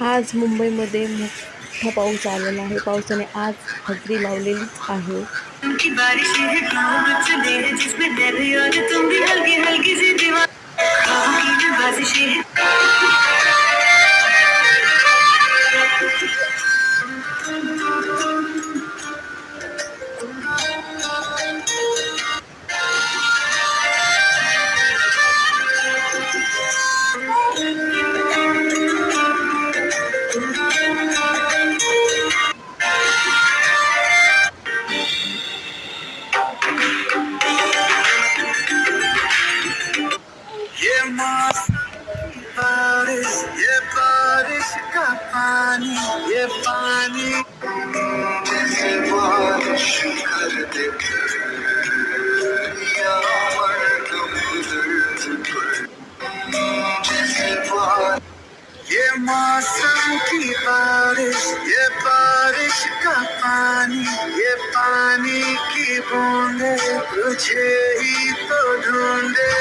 आज मुंबईमध्ये मोठा पाऊस आलेला आहे. पावसाने आज हजेरी लावलेलीच आहे. की बारिश है ख्वाब चले हैं जिसमें मैं भी और तुम भी हल्की हल्की सी दीवार ख्वाबों की नवाजिशें हैं ये मौसम ये बारिश का पानी ये पानी जैसे बारिश कर दे या मरदम दर्द पर जैसे बारिश ये मौसम की बारिश ये बारिश का पानी ये पानी की बूंदे तुझे ही तो ढूंढे